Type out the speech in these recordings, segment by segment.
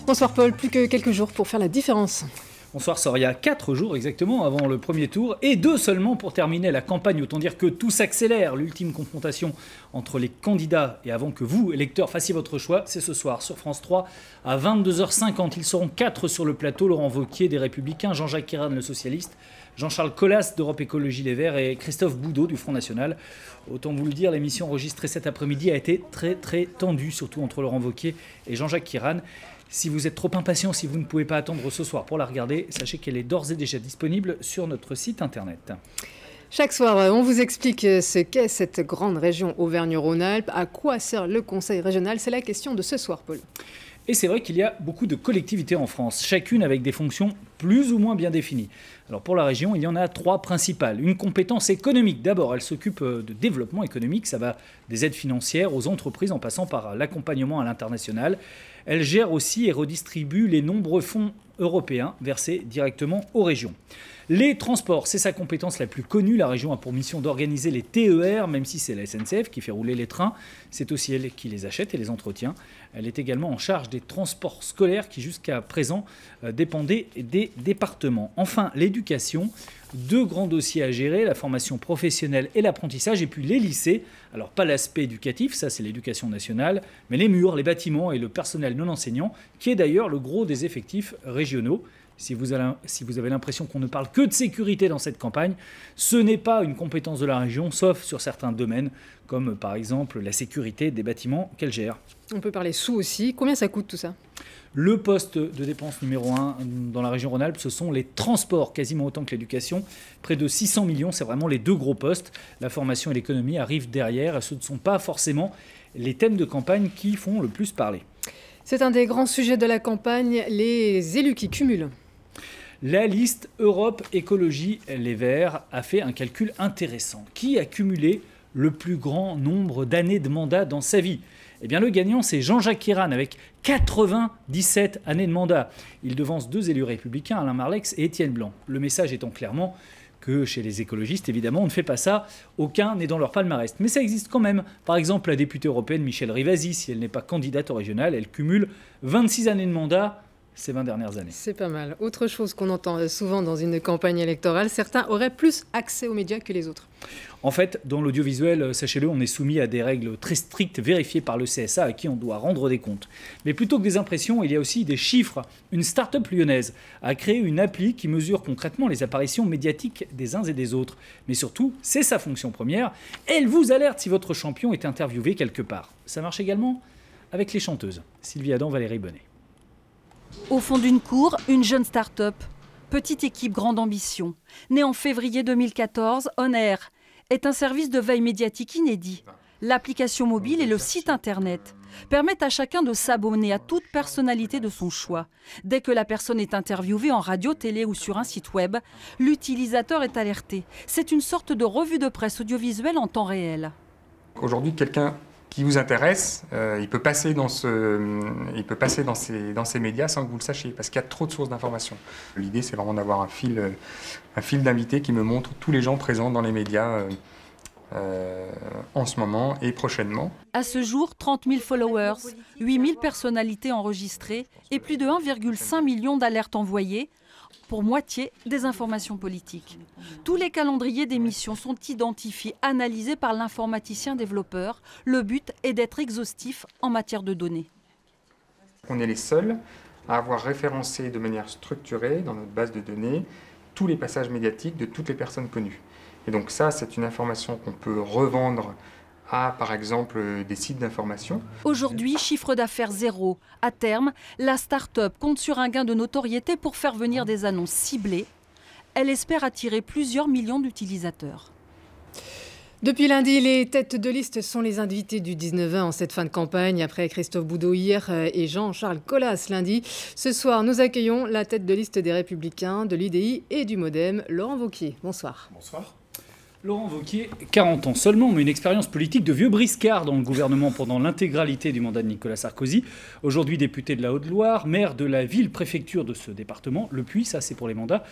Bonsoir Paul, plus que quelques jours pour faire la différence. Bonsoir Soria, 4 jours exactement avant le premier tour et 2 seulement pour terminer la campagne. Autant dire que tout s'accélère. L'ultime confrontation entre les candidats et avant que vous, électeurs, fassiez votre choix, c'est ce soir sur France 3 à 22h50. Ils seront 4 sur le plateau. Laurent Wauquiez des Républicains, Jean-Jacques Herrmann le Socialiste, Jean-Charles Colas d'Europe Écologie Les Verts et Christophe Boudot du Front National. Autant vous le dire, l'émission enregistrée cet après-midi a été très tendue, surtout entre Laurent Wauquiez et Jean-Jacques Herrmann. Si vous êtes trop impatient, si vous ne pouvez pas attendre ce soir pour la regarder, sachez qu'elle est d'ores et déjà disponible sur notre site internet. Chaque soir, on vous explique ce qu'est cette grande région Auvergne-Rhône-Alpes, à quoi sert le Conseil régional. C'est la question de ce soir, Paul. Et c'est vrai qu'il y a beaucoup de collectivités en France, chacune avec des fonctions plus ou moins bien définies. Alors pour la région, il y en a 3 principales. Une compétence économique. D'abord, elle s'occupe de développement économique. Ça va des aides financières aux entreprises en passant par l'accompagnement à l'international. Elle gère aussi et redistribue les nombreux fonds européens versés directement aux régions. Les transports, c'est sa compétence la plus connue. La région a pour mission d'organiser les TER, même si c'est la SNCF qui fait rouler les trains. C'est aussi elle qui les achète et les entretient. Elle est également en charge des transports scolaires qui jusqu'à présent dépendaient des départements. Enfin, l'éducation, 2 grands dossiers à gérer, la formation professionnelle et l'apprentissage, et puis les lycées. Alors pas l'aspect éducatif, ça c'est l'éducation nationale, mais les murs, les bâtiments et le personnel non enseignant, qui est d'ailleurs le gros des effectifs régionaux. Si vous avez l'impression qu'on ne parle que de sécurité dans cette campagne, ce n'est pas une compétence de la région, sauf sur certains domaines, comme par exemple la sécurité des bâtiments qu'elle gère. On peut parler sous aussi. Combien ça coûte tout ça ? Le poste de dépense numéro 1 dans la région Rhône-Alpes, ce sont les transports, quasiment autant que l'éducation. Près de 600 millions, c'est vraiment les 2 gros postes. La formation et l'économie arrivent derrière, et ce ne sont pas forcément les thèmes de campagne qui font le plus parler. C'est un des grands sujets de la campagne, les élus qui cumulent. La liste Europe Écologie Les Verts a fait un calcul intéressant. Qui a cumulé le plus grand nombre d'années de mandat dans sa vie ? Eh bien, le gagnant, c'est Jean-Jacques Herrmann avec 97 années de mandat. Il devance 2 élus républicains, Alain Marlex et Étienne Blanc. Le message étant clairement que chez les écologistes, évidemment, on ne fait pas ça. Aucun n'est dans leur palmarès. Mais ça existe quand même. Par exemple, la députée européenne Michèle Rivasi, si elle n'est pas candidate au régional, elle cumule 26 années de mandat ces 20 dernières années. C'est pas mal. Autre chose qu'on entend souvent dans une campagne électorale, certains auraient plus accès aux médias que les autres. En fait, dans l'audiovisuel, sachez-le, on est soumis à des règles très strictes vérifiées par le CSA à qui on doit rendre des comptes. Mais plutôt que des impressions, il y a aussi des chiffres. Une start-up lyonnaise a créé une appli qui mesure concrètement les apparitions médiatiques des uns et des autres. Mais surtout, c'est sa fonction première. Elle vous alerte si votre champion est interviewé quelque part. Ça marche également avec les chanteuses. Sylvie Adam, Valérie Bonnet. Au fond d'une cour, une jeune start-up. Petite équipe, grande ambition. Née en février 2014, On Air est un service de veille médiatique inédit. L'application mobile et le site internet permettent à chacun de s'abonner à toute personnalité de son choix. Dès que la personne est interviewée en radio, télé ou sur un site web, l'utilisateur est alerté. C'est une sorte de revue de presse audiovisuelle en temps réel. Aujourd'hui, quelqu'un qui vous intéresse, il peut passer dans ces médias sans que vous le sachiez, parce qu'il y a trop de sources d'informations. L'idée, c'est vraiment d'avoir un fil d'invités qui me montre tous les gens présents dans les médias en ce moment et prochainement. À ce jour, 30 000 followers, 8 000 personnalités enregistrées et plus de 1,5 million d'alertes envoyées, pour moitié des informations politiques. Tous les calendriers d'émissions sont identifiés, analysés par l'informaticien développeur. Le but est d'être exhaustif en matière de données. On est les seuls à avoir référencé de manière structurée dans notre base de données tous les passages médiatiques de toutes les personnes connues. Et donc ça, c'est une information qu'on peut revendre à, par exemple, des sites d'information. Aujourd'hui, chiffre d'affaires 0. À terme, la start-up compte sur un gain de notoriété pour faire venir des annonces ciblées. Elle espère attirer plusieurs millions d'utilisateurs. Depuis lundi, les têtes de liste sont les invités du 19-20 en cette fin de campagne. Après Christophe Boudot hier et Jean-Charles Colas lundi. Ce soir, nous accueillons la tête de liste des Républicains, de l'UDI et du MoDem, Laurent Wauquiez. Bonsoir. Bonsoir. Laurent Wauquiez, 40 ans seulement, mais une expérience politique de vieux briscard dans le gouvernement pendant l'intégralité du mandat de Nicolas Sarkozy. Aujourd'hui député de la Haute-Loire, maire de la ville-préfecture de ce département, le Puy, ça c'est pour les mandats,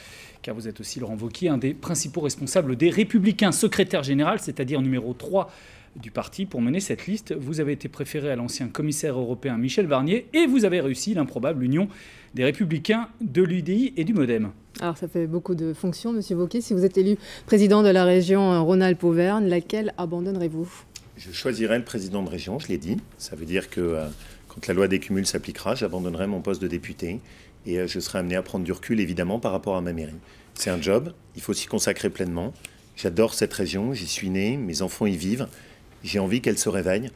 car vous êtes aussi, Laurent Wauquiez, un des principaux responsables des Républicains, secrétaire général, c'est-à-dire numéro 3 du parti pour mener cette liste. Vous avez été préféré à l'ancien commissaire européen Michel Barnier et vous avez réussi l'improbable union des Républicains, de l'UDI et du MoDem. Alors ça fait beaucoup de fonctions, Monsieur Wauquiez. Si vous êtes élu président de la région Rhône-Alpes-Auvergne, laquelle abandonnerez-vous? Je choisirai le président de région, je l'ai dit. Ça veut dire que quand la loi des cumuls s'appliquera, j'abandonnerai mon poste de député et je serai amené à prendre du recul, évidemment, par rapport à ma mairie. C'est un job, il faut s'y consacrer pleinement. J'adore cette région, j'y suis né, mes enfants y vivent. J'ai envie qu'elle se réveille.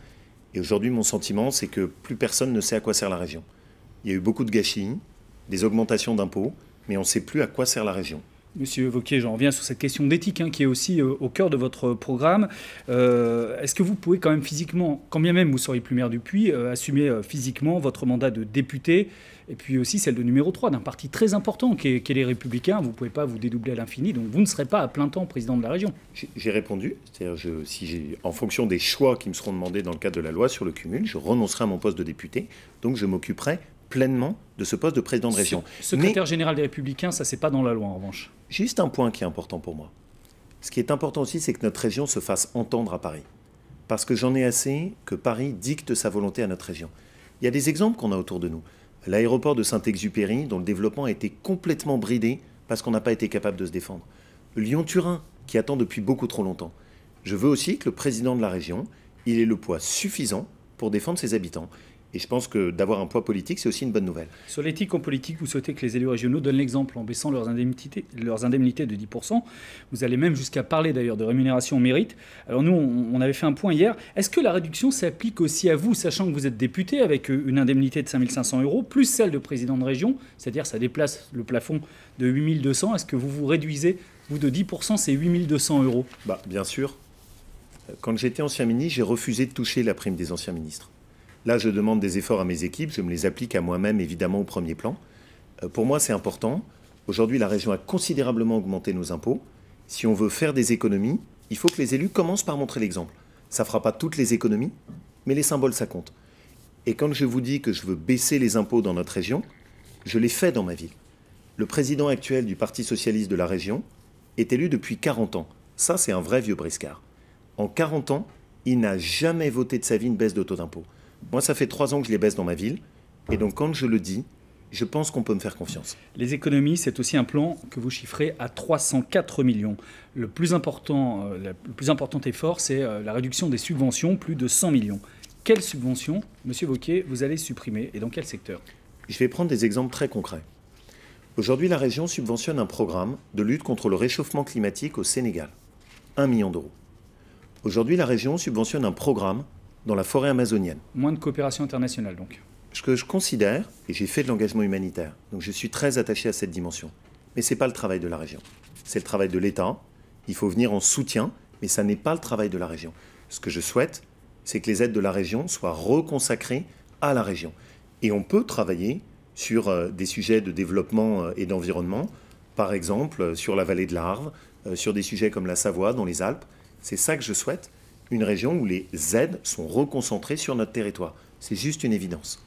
Et aujourd'hui, mon sentiment, c'est que plus personne ne sait à quoi sert la région. Il y a eu beaucoup de gâchis, des augmentations d'impôts, mais on ne sait plus à quoi sert la région. Monsieur Wauquiez, j'en reviens sur cette question d'éthique qui est aussi au cœur de votre programme. Est-ce que vous pouvez quand même physiquement, quand bien même vous seriez plus maire du Puy, assumer physiquement votre mandat de député et puis aussi celle de numéro 3 d'un parti très important qui est les Républicains? Vous ne pouvez pas vous dédoubler à l'infini, donc vous ne serez pas à plein temps président de la région. J'ai répondu, c'est-à-dire en fonction des choix qui me seront demandés dans le cadre de la loi sur le cumul, je renoncerai à mon poste de député, donc je m'occuperai pleinement de ce poste de président de région. Secrétaire général des Républicains, ça c'est pas dans la loi en revanche. Juste un point qui est important pour moi. Ce qui est important aussi, c'est que notre région se fasse entendre à Paris. Parce que j'en ai assez que Paris dicte sa volonté à notre région. Il y a des exemples qu'on a autour de nous. L'aéroport de Saint-Exupéry, dont le développement a été complètement bridé parce qu'on n'a pas été capable de se défendre. Le Lyon-Turin, qui attend depuis beaucoup trop longtemps. Je veux aussi que le président de la région, il ait le poids suffisant pour défendre ses habitants. Et je pense que d'avoir un poids politique, c'est aussi une bonne nouvelle. Sur l'éthique en politique, vous souhaitez que les élus régionaux donnent l'exemple en baissant leurs indemnités de 10%. Vous allez même jusqu'à parler d'ailleurs de rémunération au mérite. Alors nous, on avait fait un point hier. Est-ce que la réduction s'applique aussi à vous, sachant que vous êtes député avec une indemnité de 5 500 €, plus celle de président de région, c'est-à-dire ça déplace le plafond de 8 200. Est-ce que vous vous réduisez, vous, de 10%, c'est 8 200 €? Bien sûr. Quand j'étais ancien ministre, j'ai refusé de toucher la prime des anciens ministres. Là, je demande des efforts à mes équipes, je me les applique à moi-même, évidemment, au premier plan. Pour moi, c'est important. Aujourd'hui, la région a considérablement augmenté nos impôts. Si on veut faire des économies, il faut que les élus commencent par montrer l'exemple. Ça ne fera pas toutes les économies, mais les symboles, ça compte. Et quand je vous dis que je veux baisser les impôts dans notre région, je l'ai fait dans ma ville. Le président actuel du Parti socialiste de la région est élu depuis 40 ans. Ça, c'est un vrai vieux briscard. En 40 ans, il n'a jamais voté de sa vie une baisse de taux d'impôt. Moi, ça fait 3 ans que je les baisse dans ma ville. Et donc, quand je le dis, je pense qu'on peut me faire confiance. Les économies, c'est aussi un plan que vous chiffrez à 304 millions. Le plus important effort, c'est la réduction des subventions, plus de 100 millions. Quelles subventions, Monsieur Wauquiez, vous allez supprimer et dans quel secteur? Je vais prendre des exemples très concrets. Aujourd'hui, la région subventionne un programme de lutte contre le réchauffement climatique au Sénégal. 1 million d'euros. Aujourd'hui, la région subventionne un programme dans la forêt amazonienne. Moins de coopération internationale, donc. Ce que je considère, et j'ai fait de l'engagement humanitaire, donc je suis très attaché à cette dimension. Mais ce n'est pas le travail de la région. C'est le travail de l'État. Il faut venir en soutien, mais ça n'est pas le travail de la région. Ce que je souhaite, c'est que les aides de la région soient reconsacrées à la région. Et on peut travailler sur des sujets de développement et d'environnement, par exemple sur la vallée de l'Arve, sur des sujets comme la Savoie, dans les Alpes. C'est ça que je souhaite. Une région où les aides sont reconcentrées sur notre territoire. C'est juste une évidence.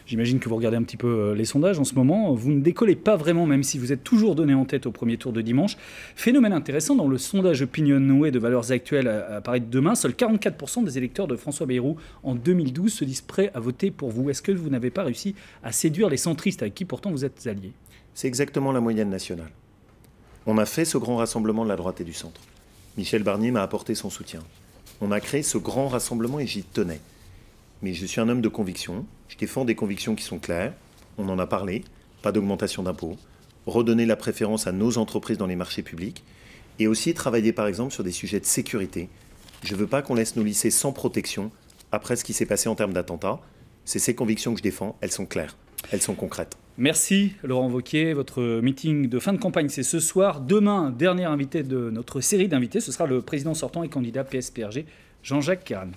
J'imagine que vous regardez un petit peu les sondages en ce moment. Vous ne décollez pas vraiment, même si vous êtes toujours donné en tête au premier tour de dimanche. Phénomène intéressant, dans le sondage Opinionway de Valeurs Actuelles à paraître demain, seuls 44% des électeurs de François Bayrou en 2012 se disent prêts à voter pour vous. Est-ce que vous n'avez pas réussi à séduire les centristes avec qui pourtant vous êtes alliés? C'est exactement la moyenne nationale. On a fait ce grand rassemblement de la droite et du centre. Michel Barnier m'a apporté son soutien. On a créé ce grand rassemblement et j'y tenais. Mais je suis un homme de conviction. Je défends des convictions qui sont claires. On en a parlé. Pas d'augmentation d'impôts. Redonner la préférence à nos entreprises dans les marchés publics. Et aussi travailler par exemple sur des sujets de sécurité. Je ne veux pas qu'on laisse nos lycées sans protection après ce qui s'est passé en termes d'attentats. C'est ces convictions que je défends. Elles sont claires. Elles sont concrètes. Merci Laurent Wauquiez. Votre meeting de fin de campagne, c'est ce soir. Demain, dernier invité de notre série d'invités, ce sera le président sortant et candidat PS-PRG, Jean-Jacques Kahn.